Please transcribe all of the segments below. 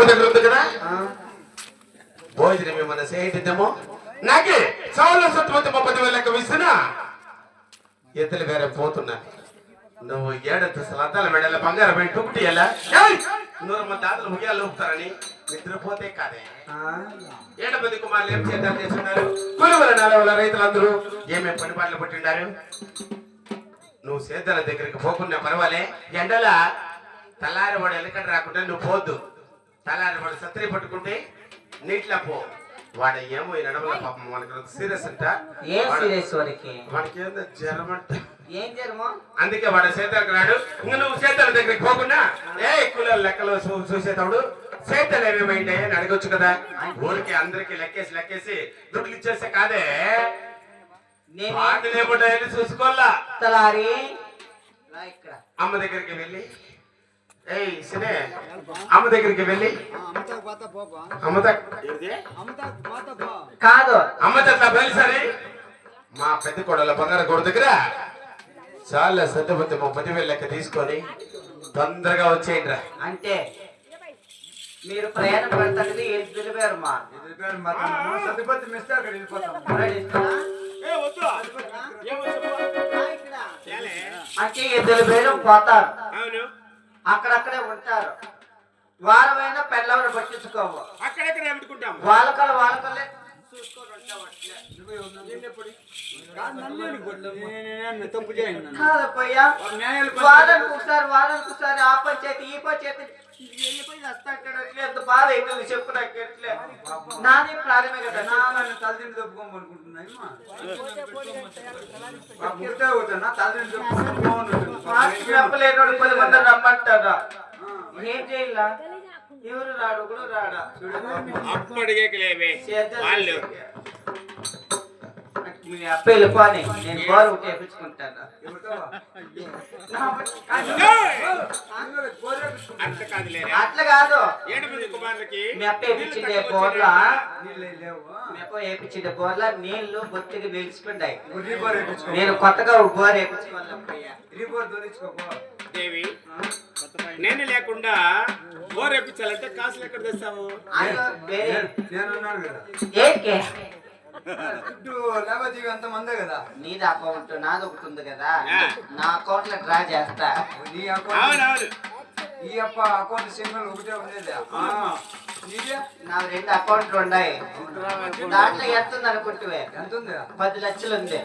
గోడ దగ్గర ఉంది కదా భోజనం ఏమన్నా చేయిద్దామో నాకే సౌలు సత్తుమంది 30,000 లెక్క విసినా ఎత్తులు వేరే పోతున్నా నువ్వు ఏడంత అద్దాల మెడల బంగారం పెట్టి టుకుటి ఎలా 100 మంది దాతలు ముగ్యాలు ఊపుతారని నిద్రపోతే కాదే 7 మంది కుమారులు ఏం చేద్దాం చేస్తున్నారు కులవల నాలవల రైతులందరూ ఏమేమి పని పాటలు పట్టిండారు నువ్వు సేద్యాల దగ్గరికి పోకున్నా పర్వాలే ఎండల తలారి వాడు ఎలకడ రాకుండా నువ్వు పోద్దు తలారి వాడు సత్రి పట్టుకుంటే నీటిలో పో వాడు ఏమో ఈ నడవల పాపం మనకు సీరియస్ అంట వాడికి ఏందో జ్వరం అంట ఏం జ్వరమో అందుకే వాడు సేద్యాలకు రాడు ఇంకా నువ్వు సేద్యాల దగ్గరికి పోకుండా కుల లెక్కలు చూసేటప్పుడు సేద్యాలు ఏమేమైంటాయి అని అడగొచ్చు కదా ఊరికి అందరికి లెక్కేసి దుడ్లు ఇచ్చేస్తే కాదే వాటినేముంటాయని చూసుకోవాలా తలారి అమ్మ దగ్గరికి వెళ్ళి సినే అమ్మ దగ్గరికి వెళ్ళి కాదు అమ్మ చెట్ల బయలు సరే మా పెద్ద కొడల బంగారు గోడ దగ్గర చాలా సర్దుపతి 30,000 లెక్క తీసుకొని తొందరగా వచ్చేయండి రా అంటే మీరు ప్రయాణం పెడతాండి ఎదురు పేరు మా సర్దుపతి మిస్టర్ అక్కడ వెళ్ళిపోతాం అంటే ఎద్దుల పేరు పోతారు అక్కడక్కడే ఉంటారు వారమైనా పెళ్ళవరు పట్టించుకోవు అక్కడెక్కడ ఏమిటుకుంటాం వాళ్ళకల్లే చూసుకొని ఉంటావు కాదప్పయ్యా వారానికి ఒకసారి ఆ పంచాయతీ ఈ పంచాయతీ వెళ్ళిపోయి వస్తాడు ఎంత బాధ అవుతుంది చెప్పు నాకు ఎట్లే నాది ప్రాణమే కదా నన్ను తల్లిని తప్పుకోమనుకుంటున్నాయి చెప్పలేనోడు 10 మంది రమ్మంటారా ఏం చేయాల ఎవరు రాడు కూడా రాడా మీ అప్ప వెళ్ళిపోని నేను బోర్ వేపించుకుంటాను అట్లా కాదు మీ అప్ప వేపించిండే బోర్లా వేపించిండే బోర్లా నీళ్లు బొత్తిగా నిలిచిపోయాయి నేను కొత్తగా బోర్ దేవి నేను లేకుండా బోర్ వేపించాలంటే కాసులు ఎక్కడ తెస్తావు అంత మందే కదా నీది అకౌంట్ నాది ఒకటి ఉంది కదా నా అకౌంట్ లో డ్రా చేస్తా నీ అకౌంట్ ఈ అప్ప అకౌంట్ సింగిల్ ఒకటే ఉండేది నా 2 అకౌంట్లు ఉన్నాయి దాంట్లో ఎంత ఉంది అనుకుంటే ఎంత ఉంది 10 లక్షలు ఉంది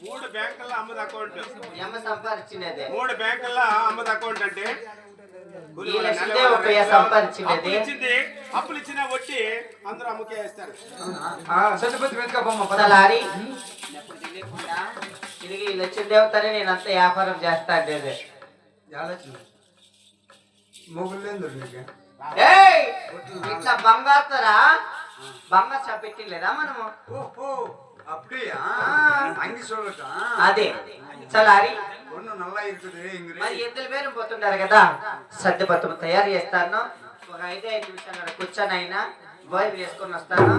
3 బ్యాంకుల్లో అమ్మది అకౌంట్ ఎమ్మ సంపాదించినది 3 బ్యాంకుల్లో అమ్మది అకౌంట్ అంటే సంపాదించింది అప్పులు ఇచ్చిన వడ్డీ అందరూ అమ్మకే వేస్తారు తిరిగి లక్ష్మీదేవతనే నేను అంత వ్యాపారం చేస్తా అంటే ఇట్లా బంగారుతారా బంగారు షాప్ పెట్టిలేదా మనము అదే చలారి మరి ఎద్దుల పేరు పోతుంటారు కదా సర్దుపత్తు తయారు చేస్తాను ఒక 5 నిమిషాలు కూర్చొని అయినా బాయ్ వేసుకొని వస్తాను.